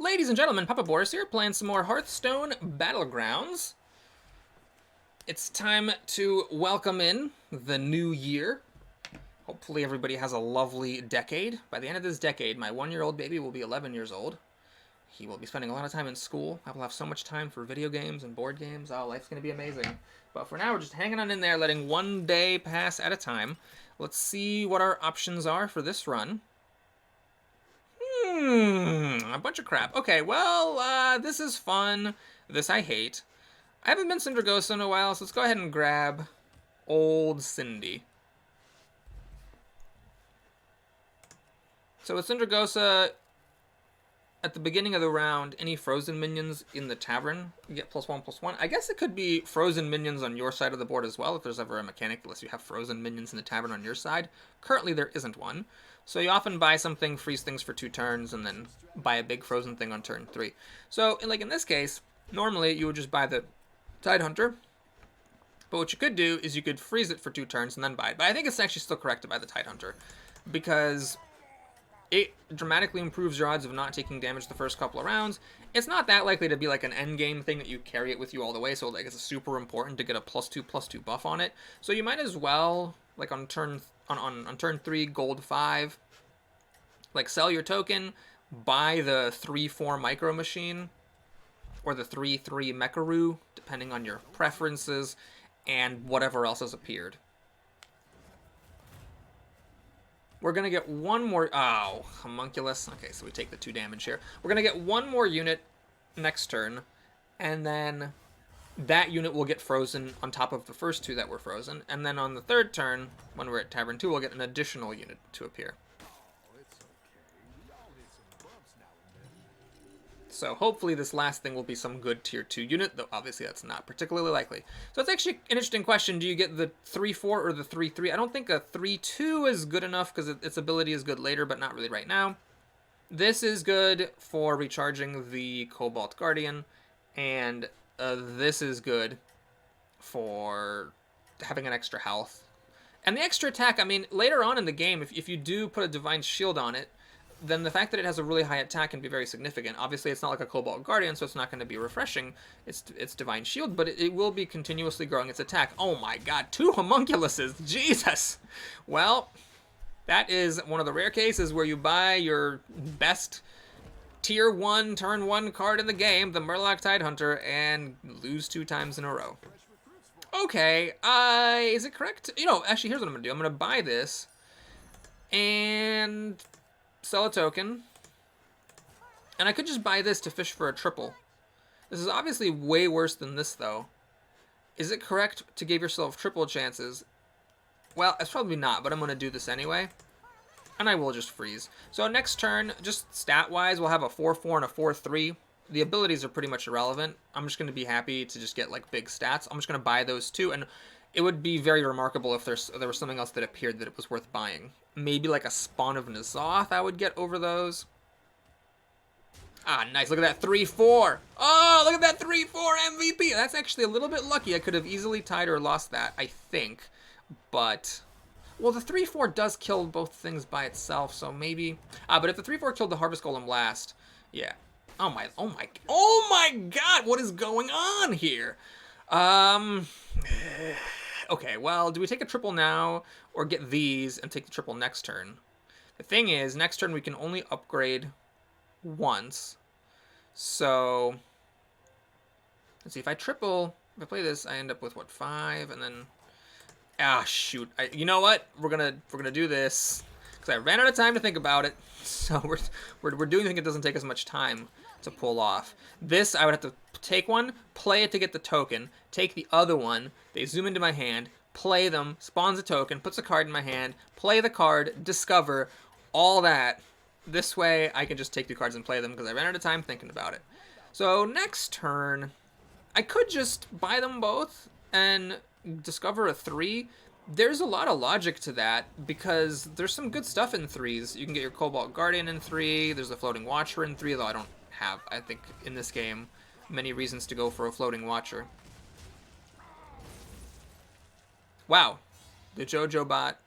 Ladies and gentlemen, Papa Boris here, playing some more Hearthstone Battlegrounds. It's time to welcome in the new year. Hopefully everybody has a lovely decade. By the end of this decade, my 1-year-old baby will be 11 years old. He will be spending a lot of time in school. I will have so much time for video games and board games. Oh, life's going to be amazing. But for now, we're just hanging on in there, letting one day pass at a time. Let's see what our options are for this run. A bunch of crap. Okay, well, this is fun. This I hate. I haven't been Syndragosa in a while, so let's go ahead and grab Old Cindy. So with Syndragosa, at the beginning of the round, any frozen minions in the tavern get +1/+1. I guess it could be frozen minions on your side of the board as well, if there's ever a mechanic that lets you have frozen minions in the tavern on your side. Currently, there isn't one. So you often buy something, freeze things for 2 turns, and then buy a big frozen thing on turn 3. So, like in this case, normally you would just buy the Tidehunter. But what you could do is you could freeze it for 2 turns and then buy it. But I think it's actually still correct to buy the Tidehunter, because it dramatically improves your odds of not taking damage the first couple of rounds. It's not that likely to be like an end game thing that you carry it with you all the way, so like it's super important to get a +2/+2 buff on it. So you might as well, like on turn 3, gold 5, like sell your token, buy the 3/4 micro machine, or the 3/3 Mecharoo, depending on your preferences, and whatever else has appeared. We're going to get one more... Oh, homunculus. Okay, so we take the 2 damage here. We're going to get one more unit next turn, and then that unit will get frozen on top of the first 2 that were frozen. And then on the 3rd turn, when we're at Tavern 2, we'll get an additional unit to appear. So hopefully this last thing will be some good tier 2 unit, though obviously that's not particularly likely. So it's actually an interesting question. Do you get the 3/4 or the 3/3? I don't think a 3/2 is good enough because its ability is good later, but not really right now. This is good for recharging the Cobalt Guardian, and this is good for having an extra health. And the extra attack, I mean, later on in the game, if you do put a Divine Shield on it, then the fact that it has a really high attack can be very significant. Obviously, it's not like a Cobalt Guardian, so it's not going to be refreshing. It's Divine Shield, but it will be continuously growing its attack. Oh my god, 2 homunculuses! Jesus! Well, that is one of the rare cases where you buy your best tier 1, turn 1 card in the game, the Murloc Tidehunter, and lose 2 times in a row. Okay, is it correct? You know, actually, here's what I'm going to do. I'm going to buy this, and sell a token, and I could just buy this to fish for a triple. This is obviously way worse than this, though. Is it correct to give yourself triple chances? Well, it's probably not, but I'm going to do this anyway, and I will just freeze. So next turn, just stat-wise, we'll have a 4/4 and a 4/3. The abilities are pretty much irrelevant. I'm just going to be happy to just get like big stats. I'm just going to buy those 2, and it would be very remarkable if there was something else that appeared that it was worth buying. Maybe like a Spawn of N'Zoth I would get over those. Ah, nice. Look at that 3/4. Oh, look at that 3/4 MVP. That's actually a little bit lucky. I could have easily tied or lost that, I think. But, well, the 3/4 does kill both things by itself, so maybe... but if the 3/4 killed the Harvest Golem last, yeah. Oh my god, what is going on here? Okay, well, do we take a triple now, or get these and take the triple next turn? The thing is, next turn we can only upgrade once. So, let's see, if I triple, if I play this, I end up with, what, 5, and then... Ah, shoot. You know what? We're gonna do this, because I ran out of time to think about it. So we're doing something that doesn't take as much time to pull off. This, I would have to take one, play it to get the token, take the other one, they zoom into my hand, play them, spawns a token, puts a card in my hand, play the card, discover, all that. This way, I can just take 2 cards and play them, because I ran out of time thinking about it. So next turn, I could just buy them both and discover a 3. There's a lot of logic to that, because there's some good stuff in 3s. You can get your Cobalt Guardian in 3, there's a Floating Watcher in 3, though I don't have, I think, in this game, many reasons to go for a Floating Watcher. Wow. The JoJo bot,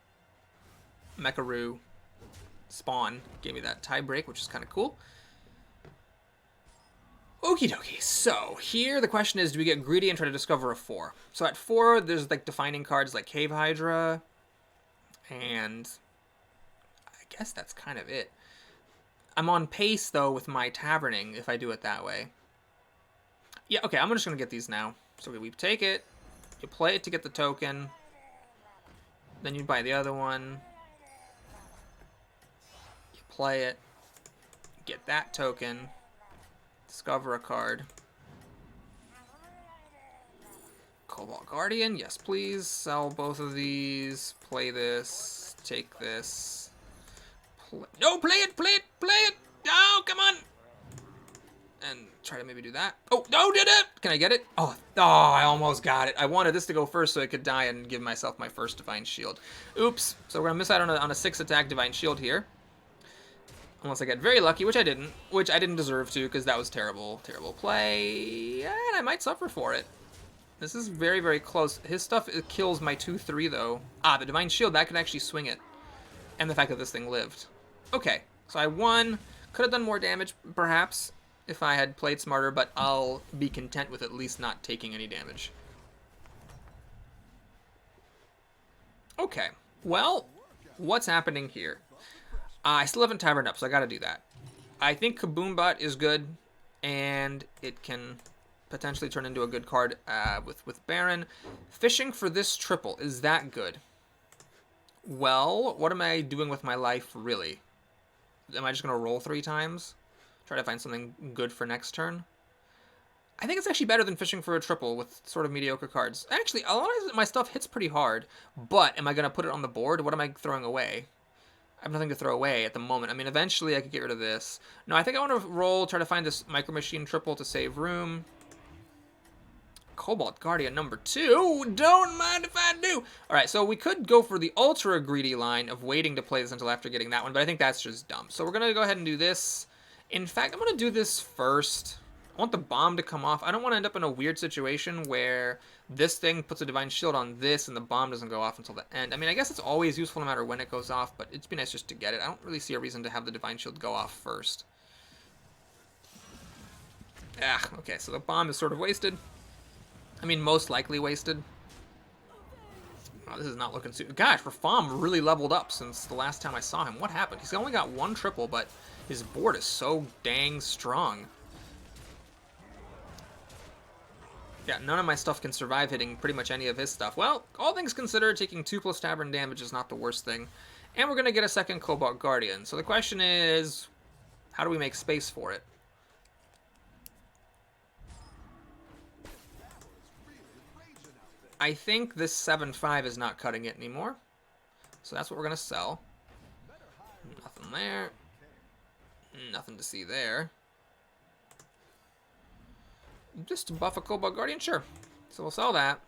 Mecharoo, Spawn gave me that tie break, which is kind of cool. Okie dokie. So here the question is, do we get greedy and try to discover a 4? So at 4, there's like defining cards like Cave Hydra, and I guess that's kind of it. I'm on pace though with my taverning if I do it that way. Yeah, okay, I'm just gonna get these now. So we take it, you play it to get the token, then you buy the other one, you play it, get that token, discover a card. Cobalt Guardian, yes please. Sell both of these, play this, take this. No, play it, play it, play it! Oh, come on! And try to maybe do that. Oh, no, did it! Can I get it? Oh, I almost got it. I wanted this to go first so I could die and give myself my first Divine Shield. Oops. So we're going to miss out on a 6 attack Divine Shield here. Unless I get very lucky, which I didn't. Which I didn't deserve to, because that was terrible. Terrible play. And I might suffer for it. This is very, very close. His stuff, it kills my 2-3, though. Ah, the Divine Shield, that could actually swing it. And the fact that this thing lived. Okay, so I won. Could have done more damage, perhaps, if I had played smarter, but I'll be content with at least not taking any damage. Okay, well, what's happening here? I still haven't taverned up, so I gotta do that. I think Kaboombot is good, and it can potentially turn into a good card with Baron. Fishing for this triple, is that good? Well, what am I doing with my life, really? Am I just going to roll 3 times? Try to find something good for next turn? I think it's actually better than fishing for a triple with sort of mediocre cards. Actually, a lot of my stuff hits pretty hard, but am I going to put it on the board? What am I throwing away? I have nothing to throw away at the moment. I mean, eventually I could get rid of this. No, I think I want to roll, try to find this Micro Machine triple to save room. Cobalt Guardian number 2. Don't mind if I do. All right, so we could go for the ultra greedy line of waiting to play this until after getting that one, but I think that's just dumb. So we're going to go ahead and do this. In fact, I'm going to do this first. I want the bomb to come off. I don't want to end up in a weird situation where this thing puts a Divine Shield on this and the bomb doesn't go off until the end. I mean, I guess it's always useful no matter when it goes off, but it'd be nice just to get it. I don't really see a reason to have the Divine Shield go off first. Ah, okay, so the bomb is sort of wasted. I mean, most likely wasted. Oh, this is not looking super... Gosh, Rafam really leveled up since the last time I saw him. What happened? He's only got 1 triple, but his board is so dang strong. Yeah, none of my stuff can survive hitting pretty much any of his stuff. Well, all things considered, taking 2+ Tavern damage is not the worst thing. And we're going to get a second Cobalt Guardian. So the question is, how do we make space for it? I think this 7/5 is not cutting it anymore. So that's what we're going to sell. Nothing there. Nothing to see there. Just to buff a Cobalt Guardian? Sure. So we'll sell that.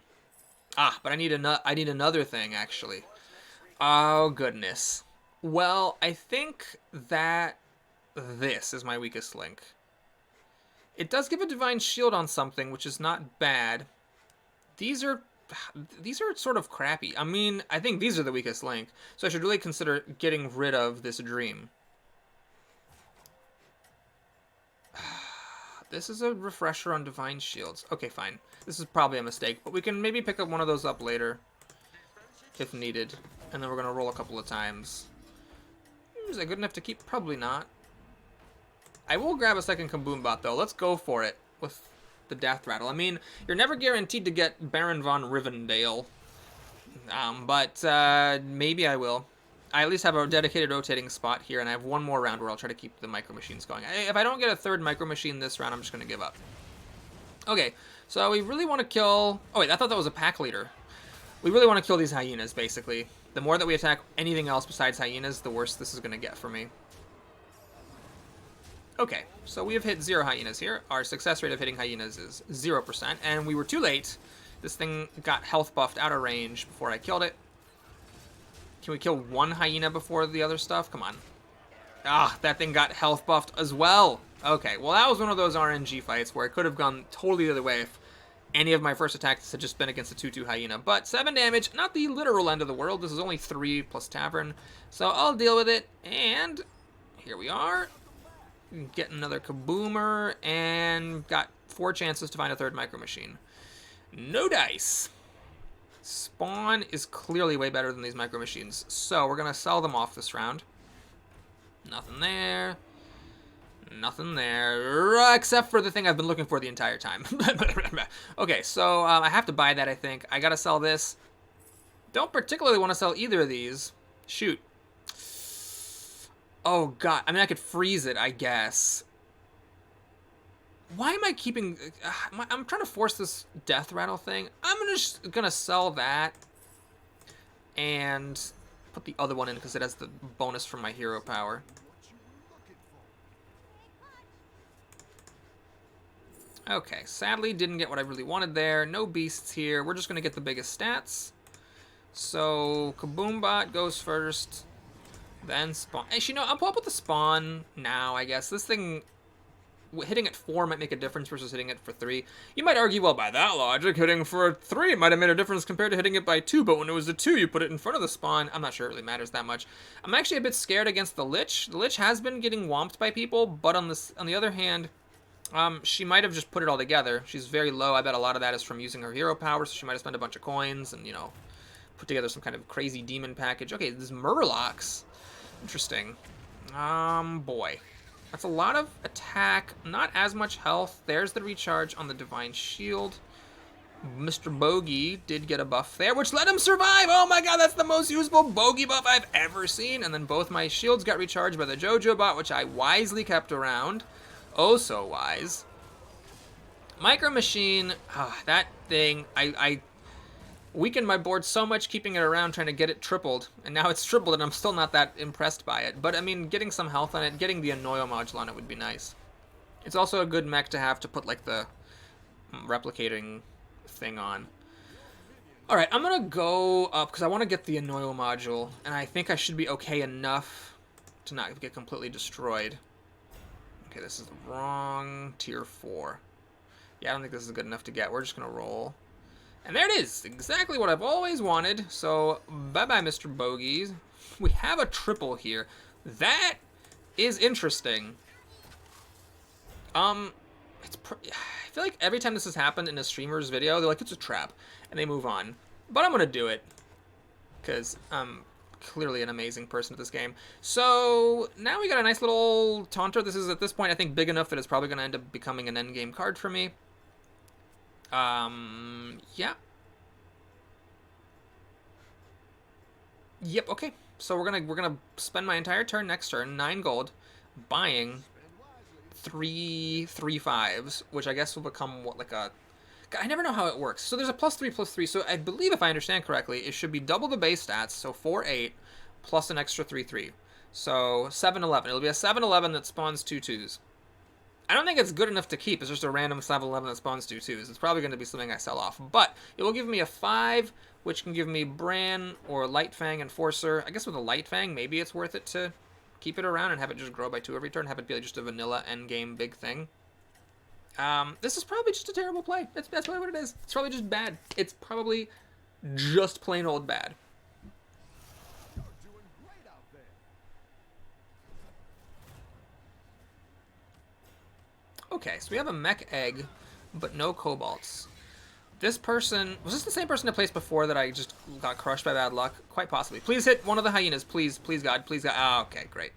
Ah, but I need another thing, actually. Oh, goodness. Well, I think that this is my weakest link. It does give a Divine Shield on something, which is not bad. These are sort of crappy. I mean, I think these are the weakest link, so I should really consider getting rid of this dream. This is a refresher on Divine Shields. Okay, fine. This is probably a mistake, but we can maybe pick up one of those up later if needed, and then we're going to roll a couple of times. Is that good enough to keep? Probably not. I will grab a second Kaboombot, though. Let's go for it with the Death Rattle. I mean, you're never guaranteed to get Baron von Rivendell, but maybe I will. I at least have a dedicated rotating spot here, and I have one more round where I'll try to keep the Micro Machines going. If I don't get a third Micro Machine this round, I'm just going to give up. Okay, so we really want to kill... Oh, wait, I thought that was a pack leader. We really want to kill these hyenas, basically. The more that we attack anything else besides hyenas, the worse this is going to get for me. Okay, so we have hit 0 hyenas here. Our success rate of hitting hyenas is 0%, and we were too late. This thing got health buffed out of range before I killed it. Can we kill 1 hyena before the other stuff? Come on. Ah, that thing got health buffed as well. Okay, well that was one of those RNG fights where it could have gone totally the other way if any of my first attacks had just been against a 2/2 hyena. But 7 damage, not the literal end of the world. This is only 3 plus Tavern. So I'll deal with it, and here we are. Get another Kaboomer, and got 4 chances to find a third Micro Machine. No dice. Spawn is clearly way better than these Micro Machines, so we're going to sell them off this round. Nothing there. Nothing there, except for the thing I've been looking for the entire time. Okay, so I have to buy that, I think. I gotta sell this. Don't particularly want to sell either of these. Shoot. Oh, God. I mean, I could freeze it, I guess. Why am I keeping... I'm trying to force this death rattle thing. I'm just gonna sell that and put the other one in because it has the bonus from my hero power. Okay, sadly didn't get what I really wanted there. No beasts here. We're just going to get the biggest stats. So, Kaboombot goes first. Then Spawn. Actually, no, I'll pull up with the Spawn now, I guess. This thing, hitting at 4 might make a difference versus hitting it for 3. You might argue, well, by that logic, hitting for 3 might have made a difference compared to hitting it by 2, but when it was a 2, you put it in front of the Spawn. I'm not sure it really matters that much. I'm actually a bit scared against the Lich. The Lich has been getting whomped by people, but on the other hand... she might have just put it all together. She's very low. I bet a lot of that is from using her hero power, so she might have spent a bunch of coins and, you know, put together some kind of crazy demon package. Okay, this is Murlocs. Interesting. Boy. That's a lot of attack, not as much health. There's the recharge on the Divine Shield. Mr. Bogey did get a buff there, which let him survive! Oh my god, that's the most useful Bogey buff I've ever seen! And then both my shields got recharged by the Jojo bot, which I wisely kept around. Oh, so wise. Micro Machine, that thing, I weakened my board so much keeping it around trying to get it tripled, and now it's tripled and I'm still not that impressed by it. But I mean, getting some health on it, getting the Annoyo module on it would be nice. It's also a good mech to have to put like the replicating thing on. Alright, I'm gonna go up because I want to get the Annoyo module, and I think I should be okay enough to not get completely destroyed. Okay, this is the wrong tier 4. Yeah, I don't think this is good enough to get. We're just going to roll. And there it is! Exactly what I've always wanted. So, bye-bye, Mr. Bogies. We have a triple here. That is interesting. I feel like every time this has happened in a streamer's video, they're like, it's a trap. And they move on. But I'm going to do it. Because clearly an amazing person at this game. So now we got a nice little taunter. This is at this point I think big enough that it's probably going to end up becoming an endgame card for me. Yeah. Yep. Okay. So we're gonna spend my entire turn next turn, 9 gold, buying 3 5s, which I guess will become what, like a... I never know how it works. So there's a +3/+3. So I believe, if I understand correctly, it should be double the base stats. So 4/8 plus an extra 3/3. So 7/11. It'll be a 7/11 that spawns 2 2s. I don't think it's good enough to keep. It's just a random 7/11 that spawns 2 2s. It's probably going to be something I sell off. But it will give me a 5, which can give me Bran or Light Fang Enforcer. I guess with a Light Fang, maybe it's worth it to keep it around and have it just grow by 2 every turn. Have it be like just a vanilla endgame big thing. This is probably just a terrible play. That's probably what it is. It's probably just bad. It's probably just plain old bad. Okay, so we have a mech egg, but no kobolds. This person... Was this the same person that placed before that I just got crushed by bad luck? Quite possibly. Please hit one of the hyenas. Please, please, God. Please, God. Oh, okay, great.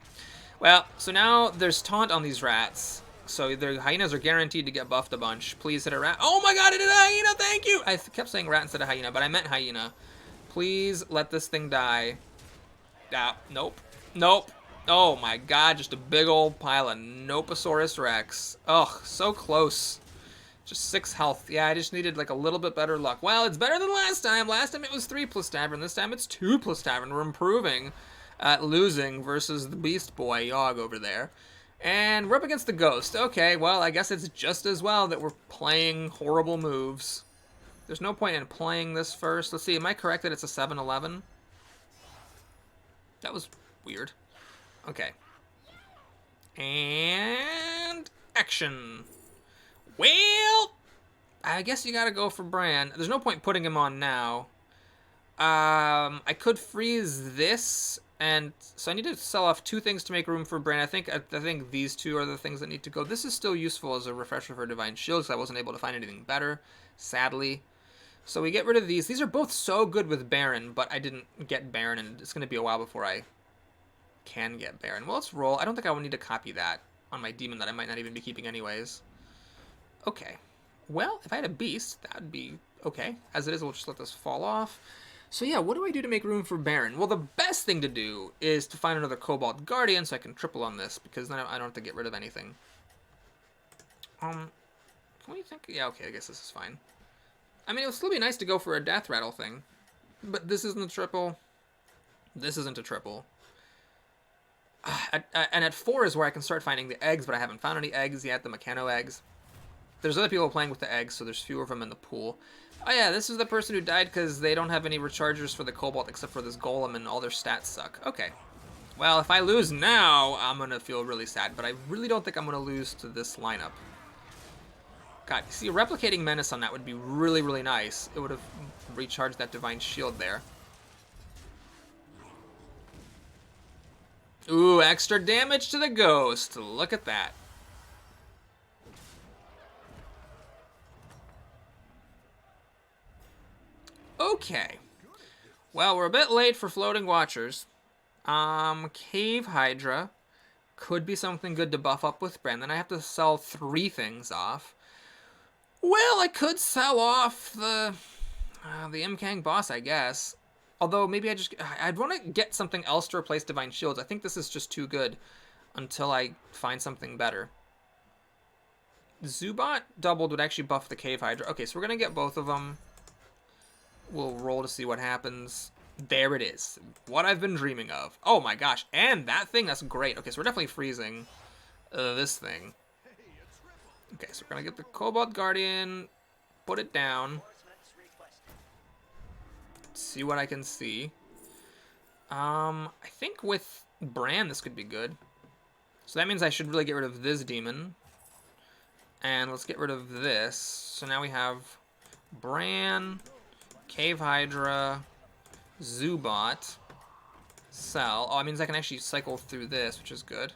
Well, so now there's taunt on these rats. So the hyenas are guaranteed to get buffed a bunch. Please hit a rat. Oh my god, it hit a hyena! Thank you! I kept saying rat instead of hyena, but I meant hyena. Please let this thing die. Ah, nope. Nope. Oh my god, just a big old pile of Noposaurus Rex. Ugh, so close. Just 6 health. Yeah, I just needed like a little bit better luck. Well, it's better than last time. Last time it was 3+ Tavern. This time it's 2+ Tavern. We're improving at losing versus the Beast Boy Yogg over there. And we're up against the Ghost. Okay, well, I guess it's just as well that we're playing horrible moves. There's no point in playing this first. Let's see, am I correct that it's a 7/11? That was weird. Okay. And... action. Well, I guess you gotta go for Bran. There's no point putting him on now. I could freeze this And so I need to sell off 2 things to make room for Bran. I think these 2 are the things that need to go. This is still useful as a refresher for Divine Shield because I wasn't able to find anything better, sadly. So we get rid of these. These are both so good with Baron, but I didn't get Baron, and it's going to be a while before I can get Baron. Well, let's roll. I don't think I will need to copy that on my demon that I might not even be keeping anyways. Okay. Well, if I had a beast, that would be okay. As it is, we'll just let this fall off. So yeah, what do I do to make room for Baron? Well, the best thing to do is to find another Cobalt Guardian so I can triple on this, because then I don't have to get rid of anything. Can we think? Yeah, okay, I guess this is fine. I mean, it would still be nice to go for a Death Rattle thing, but this isn't a triple. This isn't a triple. And at 4 is where I can start finding the eggs, but I haven't found any eggs yet, the Mechano eggs. There's other people playing with the eggs, so there's fewer of them in the pool. Oh yeah, this is the person who died because they don't have any rechargers for the Cobalt except for this Golem, and all their stats suck. Okay. Well, if I lose now, I'm going to feel really sad, but I really don't think I'm going to lose to this lineup. God, you see, a Replicating Menace on that would be really, really nice. It would have recharged that Divine Shield there. Ooh, extra damage to the Ghost. Look at that. Okay. Well, we're a bit late for Floating Watchers. Cave Hydra could be something good to buff up with Bran. Then I have to sell 3 things off. Well, I could sell off the Mkang boss, I guess. Although maybe I'd want to get something else to replace Divine Shields. I think this is just too good until I find something better. Zubat doubled would actually buff the Cave Hydra. Okay, so we're going to get both of them. We'll roll to see what happens. There it is. What I've been dreaming of. Oh my gosh. And that thing, that's great. Okay, so we're definitely freezing this thing. Okay, so we're going to get the Cobalt Guardian, put it down. See what I can see. I think with Bran this could be good. So that means I should really get rid of this demon. And let's get rid of this. So now we have Bran, Cave Hydra, Zubat, Cell. Oh, it means I can actually cycle through this, which is good.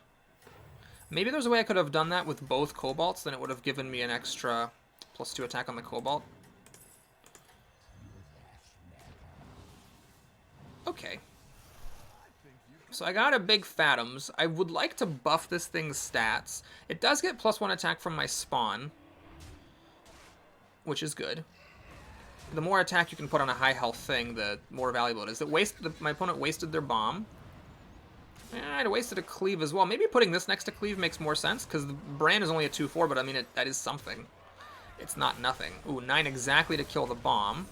Maybe there's a way I could have done that with both Cobalts, then it would have given me an extra +2 attack on the Cobalt. Okay. So I got a big Phantoms. I would like to buff this thing's stats. It does get +1 attack from my spawn, which is good. The more attack you can put on a high health thing, the more valuable it is. My opponent wasted their bomb. I'd have wasted a Cleave as well. Maybe putting this next to Cleave makes more sense, because the Bran is only a 2/4, but I mean, that is something. It's not nothing. Ooh, 9 exactly to kill the bomb.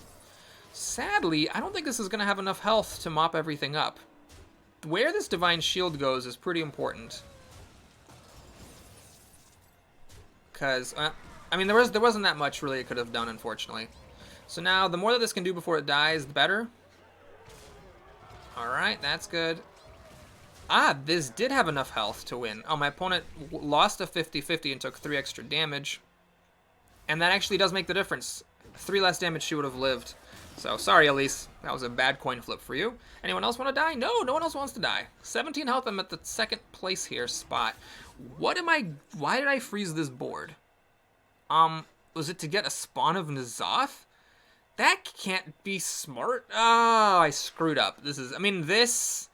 Sadly, I don't think this is going to have enough health to mop everything up. Where this Divine Shield goes is pretty important. Because, I mean, there wasn't that much really it could have done, unfortunately. So now, the more that this can do before it dies, the better. Alright, that's good. Ah, this did have enough health to win. Oh, my opponent lost a 50-50 and took 3 extra damage. And that actually does make the difference. 3 less damage, she would have lived. So, sorry, Elise. That was a bad coin flip for you. Anyone else want to die? No, no one else wants to die. 17 health, I'm at the 2nd place here spot. Why did I freeze this board? Was it to get a spawn of N'Zoth? That can't be smart. Oh, I screwed up. This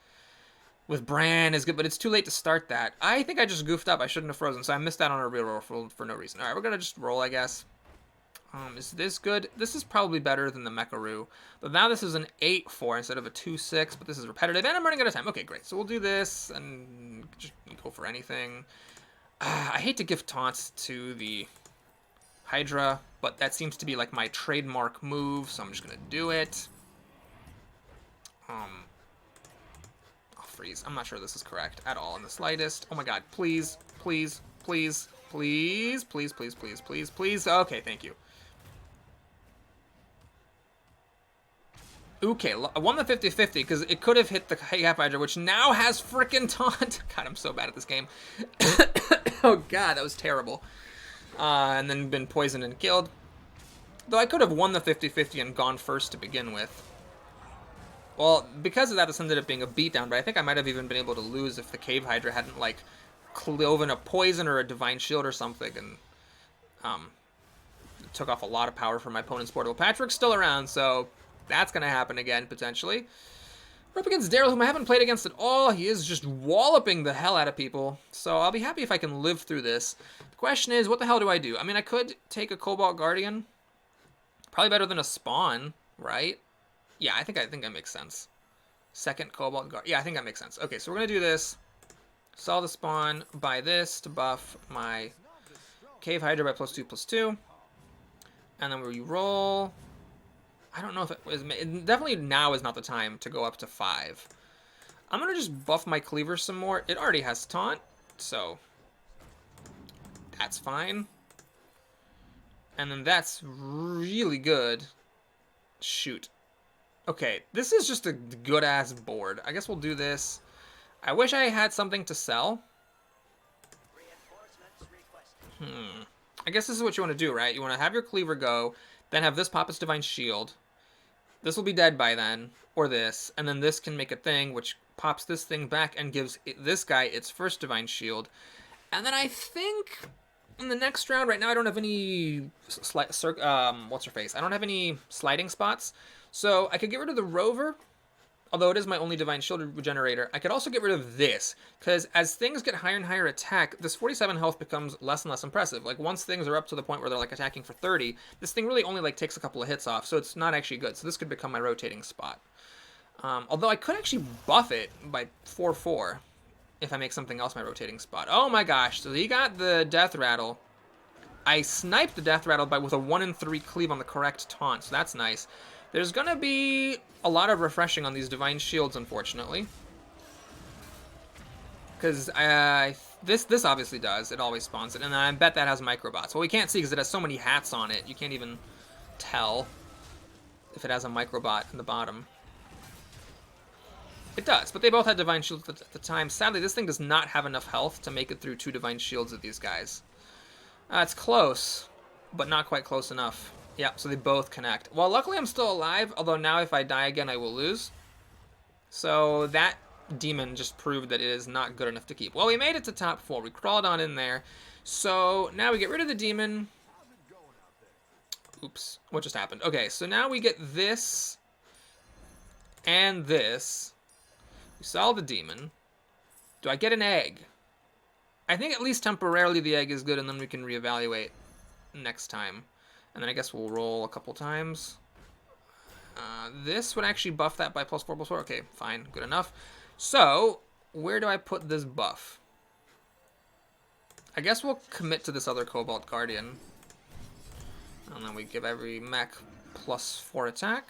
with Bran is good, but it's too late to start that. I think I just goofed up. I shouldn't have frozen, so I missed out on a real roll for no reason. All right, we're going to just roll, I guess. Is this good? This is probably better than the Mecharoo. But now this is an 8-4 instead of a 2-6, but this is repetitive, and I'm running out of time. Okay, great. So we'll do this and just go for anything. I hate to give taunts to the Hydra, but that seems to be like my trademark move, so I'm just going to do it. I'll freeze. I'm not sure this is correct at all in the slightest. Oh my god, please, please, please, please, please, please, please, please, please. Okay, thank you. Okay, I won the 50-50 because it could have hit the Half Hydra, which now has frickin' taunt. God, I'm so bad at this game. Oh god, that was terrible. And then been poisoned and killed. Though I could have won the 50-50 and gone first to begin with. Well, because of that, this ended up being a beatdown, but I think I might have even been able to lose if the Cave Hydra hadn't, like, cloven a poison or a divine shield or something, and um, took off a lot of power from my opponent's board. Well, Patrick's still around, so that's going to happen again, potentially. We're up against Daryl, whom I haven't played against at all. He is just walloping the hell out of people, so I'll be happy if I can live through this. The question is, what the hell do I do? I mean, I could take a Cobalt Guardian. Probably better than a Spawn, right? Yeah, I think that makes sense. Second Cobalt Guard. Yeah, I think that makes sense. Okay, so we're going to do this. Sell the Spawn, buy this to buff my Cave Hydra by +2/+2. And then we roll. I don't know if it was... Definitely now is not the time to go up to 5. I'm going to just buff my Cleaver some more. It already has Taunt, so that's fine. And then that's really good. Shoot. Okay, this is just a good-ass board. I guess we'll do this. I wish I had something to sell. I guess this is what you want to do, right? You want to have your Cleaver go, then have this pop its Divine Shield. This will be dead by then, or this, and then this can make a thing which pops this thing back and gives this guy its first Divine Shield. And then I think in the next round, right now I don't have any what's her face? I don't have any sliding spots, so I could get rid of the Rover. Although it is my only Divine Shield regenerator, I could also get rid of this, because as things get higher and higher attack, this 47 health becomes less and less impressive. Like, once things are up to the point where they're, like, attacking for 30, this thing really only, like, takes a couple of hits off, so it's not actually good. So this could become my rotating spot. Although I could actually buff it by 4/4 if I make something else my rotating spot. Oh my gosh, so he got the Death Rattle. I sniped the Death Rattle with a 1-in-3 cleave on the correct taunt, so that's nice. There's going to be a lot of refreshing on these Divine Shields, unfortunately. Because this obviously does. It always spawns it. And I bet that has Microbots. Well, we can't see because it has so many hats on it. You can't even tell if it has a Microbot in the bottom. It does, but they both had Divine Shields at the time. Sadly, this thing does not have enough health to make it through 2 Divine Shields of these guys. It's close, but not quite close enough. Yeah, so they both connect. Well, luckily I'm still alive, although now if I die again, I will lose. So that demon just proved that it is not good enough to keep. Well, we made it to top 4. We crawled on in there. So now we get rid of the demon. Oops, what just happened? Okay, so now we get this and this. We saw the demon. Do I get an egg? I think at least temporarily the egg is good, and then we can reevaluate next time. And then I guess we'll roll a couple times. This would actually buff that by +4/+4. Okay, fine, good enough. So, where do I put this buff? I guess we'll commit to this other Cobalt Guardian. And then we give every mech +4 attack.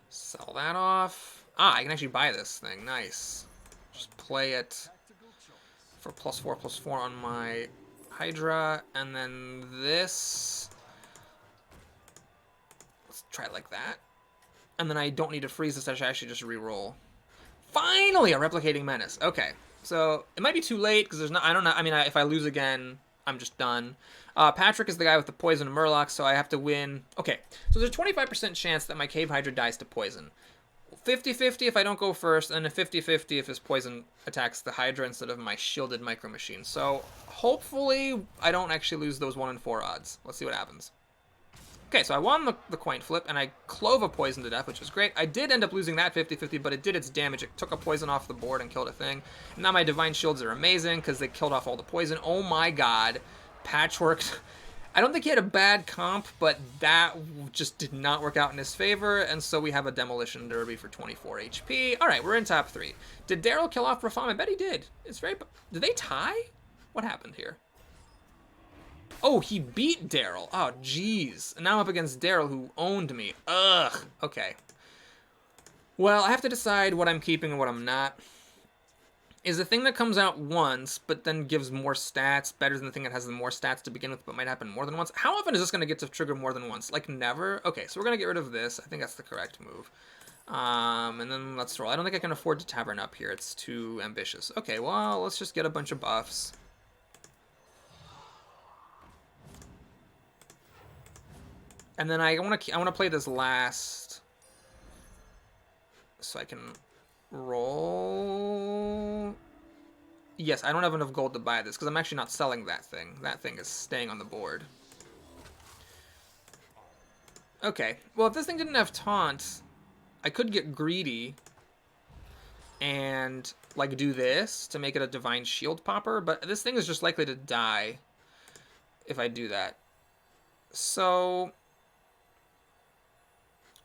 Sell that off. Ah, I can actually buy this thing. Nice. Just play it for +4/+4 on my Hydra, and then this. Let's try it like that. And then I don't need to freeze this, I should actually just re-roll. Finally, a Replicating Menace. Okay, so it might be too late because there's not. I don't know. I mean, if I lose again, I'm just done. Patrick is the guy with the poison and Murloc, so I have to win. Okay, so there's a 25% chance that my Cave Hydra dies to poison. 50-50 if I don't go first, and a 50-50 if his poison attacks the Hydra instead of my shielded Micro Machine. So hopefully I don't actually lose those 1-in-4 odds. Let's see what happens. Okay, so I won the coin flip, and I clove a poison to death, which was great. I did end up losing that 50-50, but it did its damage. It took a poison off the board and killed a thing. And now my Divine Shields are amazing because they killed off all the poison. Oh my god. Patchwork. I don't think he had a bad comp, but that just did not work out in his favor, and so we have a Demolition Derby for 24 HP. All right, we're in top 3. Did Daryl kill off Rafam? I bet he did. It's very... Did they tie? What happened here? Oh, he beat Daryl. Oh, jeez. And now I'm up against Daryl, who owned me. Ugh. Okay. Well, I have to decide what I'm keeping and what I'm not. Is the thing that comes out once, but then gives more stats, better than the thing that has the more stats to begin with, but might happen more than once? How often is this going to get to trigger more than once? Like, never? Okay, so we're going to get rid of this. I think that's the correct move. And then let's roll. I don't think I can afford to Tavern up here. It's too ambitious. Okay, well, let's just get a bunch of buffs. And then I want to play this last So I can roll. Yes, I don't have enough gold to buy this because I'm actually not selling that thing. That thing is staying on the board. Okay, well, if this thing didn't have taunt, I could get greedy and, like, do this to make it a Divine Shield popper, but this thing is just likely to die if I do that. So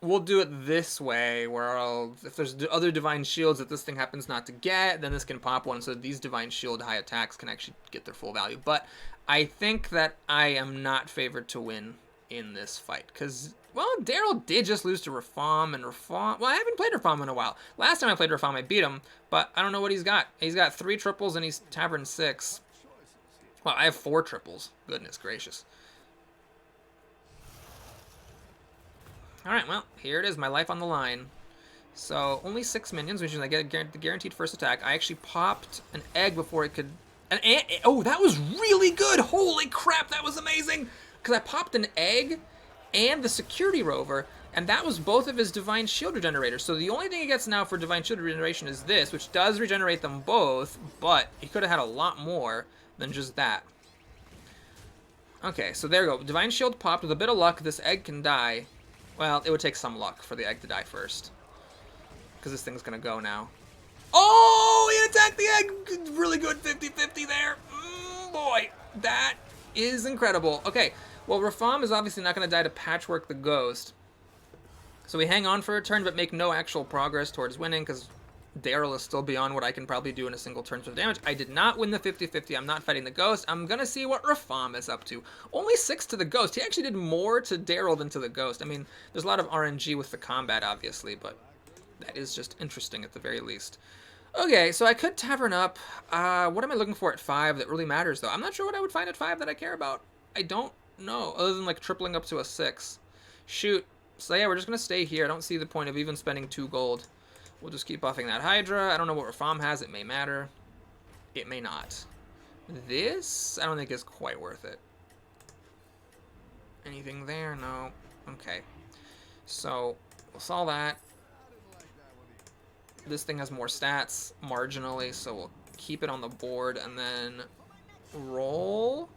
we'll do it this way, where if there's other Divine Shields that this thing happens not to get, then this can pop one, so these Divine Shield high attacks can actually get their full value. But I think that I am not favored to win in this fight, because, well, Daryl did just lose to Rafam, and Rafam... Well, I haven't played Rafam in a while. Last time I played Rafam, I beat him, but I don't know what he's got. He's got 3 triples, and he's Tavern 6. Well, I have 4 triples. Goodness gracious. Alright, well, here it is, my life on the line. So, only 6 minions, which means I get the guaranteed first attack. I actually popped an egg before it could... Oh, that was really good! Holy crap, that was amazing! Because I popped an egg and the security rover, and that was both of his Divine Shield regenerators. So the only thing he gets now for Divine Shield regeneration is this, which does regenerate them both, but he could have had a lot more than just that. Okay, so there we go. Divine Shield popped. With a bit of luck, this egg can die. Well, it would take some luck for the egg to die first, because this thing's going to go now. Oh, he attacked the egg! Really good 50-50 there. Boy, that is incredible. Okay, well, Rafam is obviously not going to die to Patchwork the Ghost. So we hang on for a turn, but make no actual progress towards winning, because Daryl is still beyond what I can probably do in a single turn for damage. I did not win the 50-50. I'm not fighting the Ghost. I'm going to see what Rafam is up to. Only 6 to the Ghost. He actually did more to Daryl than to the Ghost. I mean, there's a lot of RNG with the combat, obviously, but that is just interesting at the very least. Okay, so I could Tavern up. What am I looking for at 5 that really matters, though? I'm not sure what I would find at 5 that I care about. I don't know, other than, like, tripling up to a 6. Shoot. So, yeah, we're just going to stay here. I don't see the point of even spending 2 gold. We'll just keep buffing that Hydra. I don't know what Rafam has. It may matter. It may not. This, I don't think is quite worth it. Anything there? No. Okay. So, we'll solve that. This thing has more stats, marginally, so we'll keep it on the board, and then roll.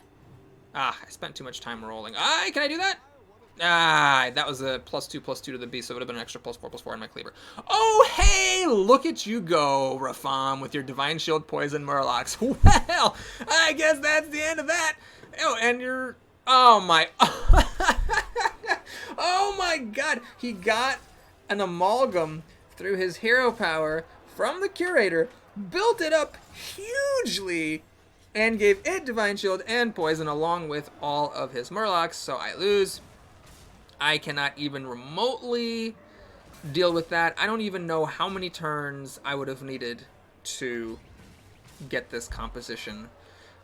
Ah, I spent too much time rolling. Ah, can I do that? Ah, that was a +2/+2 to the beast, so it would have been an extra +4/+4 on my cleaver. Oh, hey, look at you go, Rafam, with your Divine Shield Poison Murlocs. Well, I guess that's the end of that. Oh, and you're... Oh, my... Oh, my God. He got an amalgam through his hero power from the Curator, built it up hugely, and gave it Divine Shield and Poison along with all of his Murlocs, so I lose. I cannot even remotely deal with that. I don't even know how many turns I would have needed to get this composition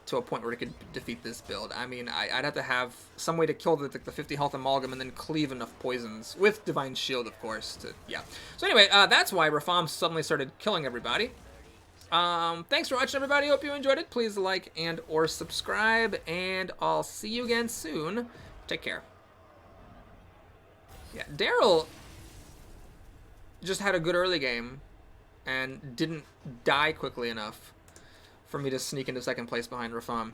to a point where it could defeat this build. I mean, I'd have to have some way to kill the 50 health amalgam and then cleave enough poisons, with Divine Shield, of course, to, yeah. So anyway, that's why Rafam suddenly started killing everybody. Thanks for watching, everybody. Hope you enjoyed it. Please like and or subscribe, and I'll see you again soon. Take care. Yeah, Daryl just had a good early game and didn't die quickly enough for me to sneak into second place behind Rafam.